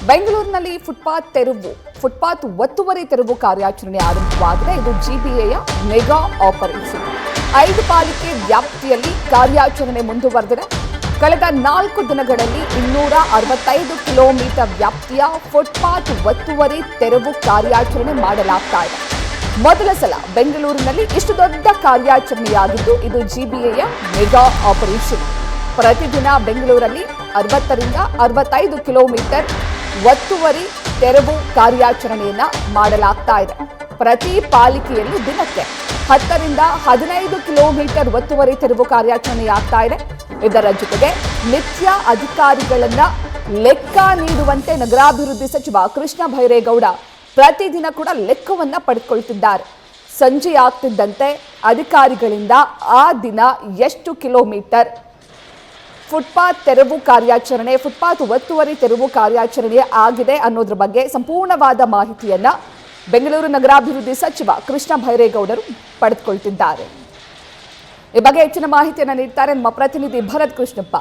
ಬೆಂಗಳೂರಿನಲ್ಲಿ ಫುಟ್ಪಾತ್ ಒತ್ತುವರಿ ತೆರವು ಕಾರ್ಯಾಚರಣೆ ಆರಂಭವಾಗಿದೆ. ಇದು ಜಿಬಿಎಯ ಮೆಗಾ ಆಪರೇಷನ್. 5 ಪಾಲಿಕೆ ವ್ಯಾಪ್ತಿಯಲ್ಲಿ ಕಾರ್ಯಾಚರಣೆ ಮುಂದುವರೆದಿದೆ. ಕಳೆದ 4 ದಿನಗಳಲ್ಲಿ 265 ಕಿಲೋಮೀಟರ್ ವ್ಯಾಪ್ತಿಯ ಫುಟ್ಪಾತ್ ಒತ್ತುವರಿ ತೆರವು ಕಾರ್ಯಾಚರಣೆ ಮಾಡಲಾಗ್ತಾ ಇದೆ. ಮೊದಲ ಸಲ ಬೆಂಗಳೂರಿನಲ್ಲಿ ಇಷ್ಟು ದೊಡ್ಡ ಕಾರ್ಯಾಚರಣೆಯಾಗಿದ್ದು ಇದು ಜಿಬಿಎಯ ಮೆಗಾ ಆಪರೇಷನ್. ಪ್ರತಿದಿನ ಬೆಂಗಳೂರಲ್ಲಿ 60ರಿಂದ 65 ಕಿಲೋಮೀಟರ್ ಒತ್ತುವರಿ ತೆರವು ಕಾರ್ಯಾಚರಣೆಯನ್ನ ಮಾಡಲಾಗ್ತಾ ಇದೆ. ಪ್ರತಿ ಪಾಲಿಕೆಯಲ್ಲಿ ದಿನಕ್ಕೆ 10ರಿಂದ 15 ಕಿಲೋಮೀಟರ್ ಒತ್ತುವರಿ ತೆರವು ಕಾರ್ಯಾಚರಣೆಯಾಗ್ತಾ ಇದೆ. ಇದರ ಜೊತೆಗೆ ನಿತ್ಯ ಅಧಿಕಾರಿಗಳನ್ನ ಲೆಕ್ಕ ನೀಡುವಂತೆ ನಗರಾಭಿವೃದ್ಧಿ ಸಚಿವ ಕೃಷ್ಣ ಬೈರೇಗೌಡ ಪ್ರತಿದಿನ ಕೂಡ ಲೆಕ್ಕವನ್ನ ಪಡೆದುಕೊಳ್ತಿದ್ದಾರೆ. ಸಂಜೆ ಆಗ್ತಿದ್ದಂತೆ ಅಧಿಕಾರಿಗಳಿಂದ ಆ ದಿನ ಎಷ್ಟು ಕಿಲೋಮೀಟರ್ ಫುಟ್ಪಾತ್ ಒತ್ತುವರಿ ತೆರವು ಕಾರ್ಯಾಚರಣೆ ಆಗಿದೆ ಅನ್ನೋದ್ರ ಬಗ್ಗೆ ಸಂಪೂರ್ಣವಾದ ಮಾಹಿತಿಯನ್ನ ಬೆಂಗಳೂರು ನಗರಾಭಿವೃದ್ಧಿ ಸಚಿವ ಕೃಷ್ಣ ಬೈರೇಗೌಡರು ಪಡೆದುಕೊಳ್ತಿದ್ದಾರೆ. ಈ ಬಗ್ಗೆ ಹೆಚ್ಚಿನ ಮಾಹಿತಿಯನ್ನು ನೀಡ್ತಾರೆ ನಮ್ಮ ಪ್ರತಿನಿಧಿ ಭರತ್ ಕೃಷ್ಣಪ್ಪ.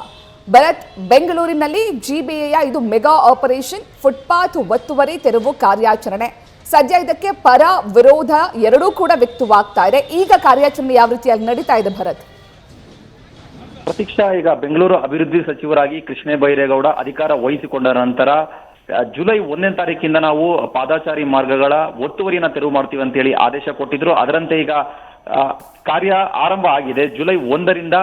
ಭರತ್, ಬೆಂಗಳೂರಿನಲ್ಲಿ ಜಿಬಿಎಯ ಇದು ಮೆಗಾ ಆಪರೇಷನ್ ಫುಟ್ಪಾತ್ ಒತ್ತುವರಿ ತೆರವು ಕಾರ್ಯಾಚರಣೆ. ಸದ್ಯ ಇದಕ್ಕೆ ಪರ ವಿರೋಧ ಎರಡೂ ಕೂಡ ವ್ಯಕ್ತವಾಗ್ತಾ ಇದೆ. ಈಗ ಕಾರ್ಯಾಚರಣೆ ಯಾವ ರೀತಿಯಾಗಿ ನಡೀತಾ ಇದೆ ಭರತ್? ಪ್ರತೀಕ್ಷಾ, ಈಗ ಬೆಂಗಳೂರು ಅಭಿವೃದ್ಧಿ ಸಚಿವರಾಗಿ ಕೃಷ್ಣ ಬೈರೇಗೌಡ ಅಧಿಕಾರ ವಹಿಸಿಕೊಂಡ ನಂತರ ಜುಲೈ 1ನೇ ತಾರೀಕಿಂದ ನಾವು ಪಾದಾಚಾರಿ ಮಾರ್ಗಗಳ ಒತ್ತುವರಿಯನ್ನ ತೆರವು ಮಾಡ್ತೀವಿ ಅಂತ ಹೇಳಿ ಆದೇಶ ಕೊಟ್ಟಿದ್ರು. ಅದರಂತೆ ಈಗ ಕಾರ್ಯ ಆರಂಭ ಆಗಿದೆ. ಜುಲೈ 1ರಿಂದ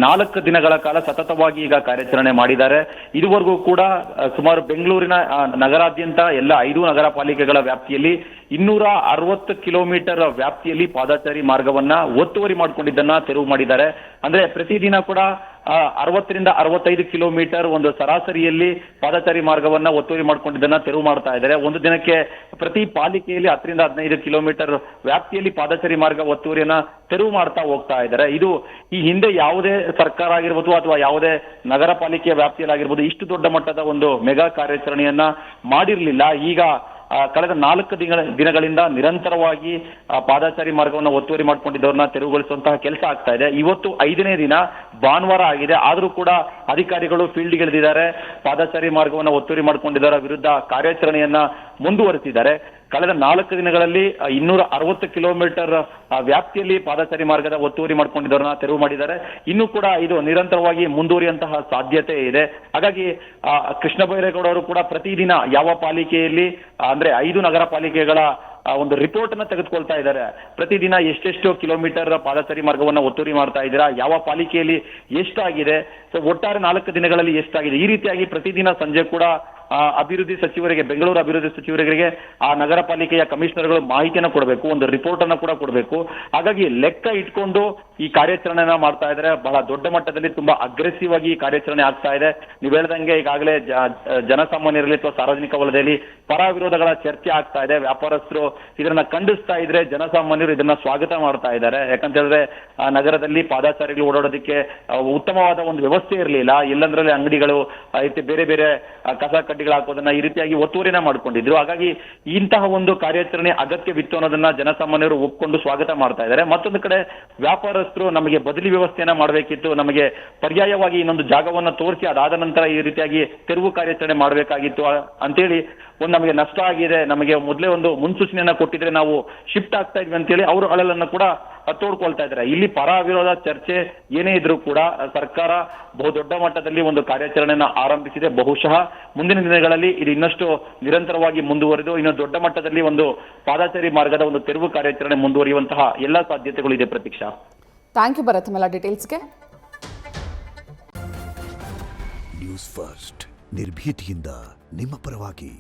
4 ದಿನಗಳ ಕಾಲ ಸತತವಾಗಿ ಈಗ ಕಾರ್ಯಾಚರಣೆ ಮಾಡಿದ್ದಾರೆ. ಇದುವರೆಗೂ ಕೂಡ ಸುಮಾರು ಬೆಂಗಳೂರಿನ ನಗರಾದ್ಯಂತ ಎಲ್ಲ 5 ನಗರ ಪಾಲಿಕೆಗಳ ವ್ಯಾಪ್ತಿಯಲ್ಲಿ 260 ಕಿಲೋಮೀಟರ್ ವ್ಯಾಪ್ತಿಯಲ್ಲಿ ಪಾದಾಚಾರಿ ಮಾರ್ಗವನ್ನ ಒತ್ತುವರಿ ಮಾಡಿಕೊಂಡಿದ್ದನ್ನ ತೆರವು ಮಾಡಿದ್ದಾರೆ. ಅಂದ್ರೆ ಪ್ರತಿದಿನ ಕೂಡ 60ರಿಂದ 65 ಕಿಲೋಮೀಟರ್ ಒಂದು ಸರಾಸರಿಯಲ್ಲಿ ಪಾದಚಾರಿ ಮಾರ್ಗವನ್ನ ಒತ್ತುವರಿ ಮಾಡ್ಕೊಂಡಿದ್ದನ್ನ ತೆರವು ಮಾಡ್ತಾ ಇದ್ದಾರೆ. ಒಂದು ದಿನಕ್ಕೆ ಪ್ರತಿ ಪಾಲಿಕೆಯಲ್ಲಿ 10ರಿಂದ 15 ಕಿಲೋಮೀಟರ್ ವ್ಯಾಪ್ತಿಯಲ್ಲಿ ಪಾದಚಾರಿ ಮಾರ್ಗ ಒತ್ತುವರಿಯನ್ನ ತೆರವು ಮಾಡ್ತಾ ಹೋಗ್ತಾ ಇದ್ದಾರೆ. ಇದು ಈ ಹಿಂದೆ ಯಾವುದೇ ಸರ್ಕಾರ ಆಗಿರ್ಬೋದು ಅಥವಾ ಯಾವುದೇ ನಗರ ಪಾಲಿಕೆಯ ವ್ಯಾಪ್ತಿಯಲ್ಲಿ ಆಗಿರ್ಬೋದು ಇಷ್ಟು ದೊಡ್ಡ ಮಟ್ಟದ ಒಂದು ಮೆಗಾ ಕಾರ್ಯಾಚರಣೆಯನ್ನ ಮಾಡಿರಲಿಲ್ಲ. ಈಗ ಕಳೆದ 4 ದಿನಗಳಿಂದ ನಿರಂತರವಾಗಿ ಪಾದಾಚಾರಿ ಮಾರ್ಗವನ್ನು ಒತ್ತುವರಿ ಮಾಡ್ಕೊಂಡಿದ್ದವ್ರನ್ನ ತೆರವುಗೊಳಿಸುವಂತಹ ಕೆಲಸ ಆಗ್ತಾ ಇದೆ. ಇವತ್ತು 5ನೇ ದಿನ ಭಾನುವಾರ ಆಗಿದೆ. ಆದ್ರೂ ಕೂಡ ಅಧಿಕಾರಿಗಳು ಫೀಲ್ಡ್ಗಿಳಿದಿದ್ದಾರೆ. ಪಾದಾಚಾರಿ ಮಾರ್ಗವನ್ನು ಒತ್ತುವರಿ ಮಾಡ್ಕೊಂಡಿದ್ದವರ ವಿರುದ್ಧ ಕಾರ್ಯಾಚರಣೆಯನ್ನ ಮುಂದುವರೆಸಿದ್ದಾರೆ. ಕಳೆದ 4 ದಿನಗಳಲ್ಲಿ 260 ಕಿಲೋಮೀಟರ್ ವ್ಯಾಪ್ತಿಯಲ್ಲಿ ಪಾದಚಾರಿ ಮಾರ್ಗದ ಒತ್ತುವರಿ ಮಾಡ್ಕೊಂಡಿದ್ದವರನ್ನ ತೆರವು ಮಾಡಿದ್ದಾರೆ. ಇನ್ನು ಕೂಡ ಇದು ನಿರಂತರವಾಗಿ ಮುಂದುವರಿಯುವಂತಹ ಸಾಧ್ಯತೆ ಇದೆ. ಹಾಗಾಗಿ ಕೃಷ್ಣ ಬೈರೇಗೌಡ ಅವರು ಕೂಡ ಪ್ರತಿದಿನ ಯಾವ ಪಾಲಿಕೆಯಲ್ಲಿ ಅಂದ್ರೆ 5 ನಗರ ಪಾಲಿಕೆಗಳ ಒಂದು ರಿಪೋರ್ಟ್ ಅನ್ನ ತೆಗೆದುಕೊಳ್ತಾ ಇದ್ದಾರೆ. ಪ್ರತಿದಿನ ಎಷ್ಟೆಷ್ಟು ಕಿಲೋಮೀಟರ್ ಪಾದಚಾರಿ ಮಾರ್ಗವನ್ನ ಒತ್ತುವರಿ ಮಾಡ್ತಾ ಇದ್ದೀರಾ, ಯಾವ ಪಾಲಿಕೆಯಲ್ಲಿ ಎಷ್ಟಾಗಿದೆ, ಒಟ್ಟಾರೆ 4 ದಿನಗಳಲ್ಲಿ ಎಷ್ಟಾಗಿದೆ, ಈ ರೀತಿಯಾಗಿ ಪ್ರತಿದಿನ ಸಂಜೆ ಕೂಡ ಅಭಿವೃದ್ಧಿ ಸಚಿವರಿಗೆ, ಬೆಂಗಳೂರು ಅಭಿವೃದ್ಧಿ ಸಚಿವರಿಗೆ ಆ ನಗರ ಪಾಲಿಕೆಯ ಕಮಿಷನರ್ಗಳು ಮಾಹಿತಿಯನ್ನು ಕೊಡಬೇಕು, ಒಂದು ರಿಪೋರ್ಟ್ ಅನ್ನು ಕೂಡ ಕೊಡಬೇಕು. ಹಾಗಾಗಿ ಲೆಕ್ಕ ಇಟ್ಕೊಂಡು ಈ ಕಾರ್ಯಾಚರಣೆನ ಮಾಡ್ತಾ ಇದ್ದಾರೆ. ಬಹಳ ದೊಡ್ಡ ಮಟ್ಟದಲ್ಲಿ ತುಂಬಾ ಅಗ್ರೆಸಿವ್ ಆಗಿ ಈ ಕಾರ್ಯಾಚರಣೆ ಆಗ್ತಾ ಇದೆ. ನೀವು ಹೇಳ್ದಂಗೆ ಈಗಾಗಲೇ ಜನಸಾಮಾನ್ಯರಲ್ಲಿ ಅಥವಾ ಸಾರ್ವಜನಿಕ ವಲಯದಲ್ಲಿ ಪರ ವಿರೋಧಗಳ ಚರ್ಚೆ ಆಗ್ತಾ ಇದೆ. ವ್ಯಾಪಾರಸ್ಥರು ಇದನ್ನ ಖಂಡಿಸ್ತಾ ಇದ್ರೆ ಜನಸಾಮಾನ್ಯರು ಇದನ್ನ ಸ್ವಾಗತ ಮಾಡ್ತಾ ಇದ್ದಾರೆ. ಯಾಕಂತ ಹೇಳಿದ್ರೆ ನಗರದಲ್ಲಿ ಪಾದಾಚಾರಿಗಳು ಓಡಾಡೋದಕ್ಕೆ ಉತ್ತಮವಾದ ಒಂದು ವ್ಯವಸ್ಥೆ ಇರಲಿಲ್ಲ. ಎಲ್ಲಂದ್ರಲ್ಲಿ ಅಂಗಡಿಗಳು ಬೇರೆ ಬೇರೆ ಕಸ ಕಡ್ಡಿಗಳು ಹಾಕೋದನ್ನ ಈ ರೀತಿಯಾಗಿ ಒತ್ತುವರಿನ ಮಾಡ್ಕೊಂಡಿದ್ರು. ಹಾಗಾಗಿ ಇಂತಹ ಒಂದು ಕಾರ್ಯಾಚರಣೆ ಅಗತ್ಯವಿತ್ತು ಅನ್ನೋದನ್ನ ಜನಸಾಮಾನ್ಯರು ಒಪ್ಕೊಂಡು ಸ್ವಾಗತ ಮಾಡ್ತಾ ಇದ್ದಾರೆ. ಮತ್ತೊಂದು ಕಡೆ ವ್ಯಾಪಾರಸ್ಥರು ನಮಗೆ ಬದಲಿ ವ್ಯವಸ್ಥೆಯನ್ನ ಮಾಡಬೇಕಿತ್ತು, ನಮಗೆ ಪರ್ಯಾಯವಾಗಿ ಇನ್ನೊಂದು ಜಾಗವನ್ನ ತೋರಿಸಿ ಅದಾದ ನಂತರ ಈ ರೀತಿಯಾಗಿ ತೆರವು ಕಾರ್ಯಾಚರಣೆ ಮಾಡಬೇಕಾಗಿತ್ತು ಅಂತೇಳಿ ನಮಗೆ ನಷ್ಟ ಆಗಿದೆ, ನಮಗೆ ಮೊದಲೇ ಒಂದು ಮುನ್ಸೂಚನೆಯನ್ನ ಕೊಟ್ಟಿದ್ರೆ ನಾವು ಶಿಫ್ಟ್ ಆಗ್ತಾ ಇದ್ವಿ ಅಂತೇಳಿ ಅವರು ಅಳಲನ್ನು ಕೂಡ ತೋಡ್ಕೊಳ್ತಾ ಇದ್ದಾರೆ. ಇಲ್ಲಿ ಪರ ವಿರೋಧ ಚರ್ಚೆ ಏನೇ ಇದ್ರೂ ಕೂಡ ಸರ್ಕಾರ ಬಹುದೊಡ್ಡ ಮಟ್ಟದಲ್ಲಿ ಒಂದು ಕಾರ್ಯಾಚರಣೆಯನ್ನ ಆರಂಭಿಸಿದೆ. ಬಹುಶಃ ಮುಂದಿನ ದಿನಗಳಲ್ಲಿ ಇದು ಇನ್ನಷ್ಟು ನಿರಂತರವಾಗಿ ಮುಂದುವರೆದು ಇನ್ನು ದೊಡ್ಡ ಮಟ್ಟದಲ್ಲಿ ಒಂದು ಪಾದಚಾರಿ ಮಾರ್ಗದ ಒಂದು ತೆರವು ಕಾರ್ಯಾಚರಣೆ ಮುಂದುವರಿಯುವಂತಹ ಎಲ್ಲಾ ಸಾಧ್ಯತೆಗಳು ಇದೆ. ಪ್ರತೀಕ್ಷಾ, ಥ್ಯಾಂಕ್ ಯು ಭರತ್ ಮೇಲೆ ಡೀಟೇಲ್ಸ್ಗೆ. ನ್ಯೂಸ್ ಫಸ್ಟ್ ನಿರ್ಭೀತಿಯಿಂದ ನಿಮ್ಮ ಪರವಾಗಿ.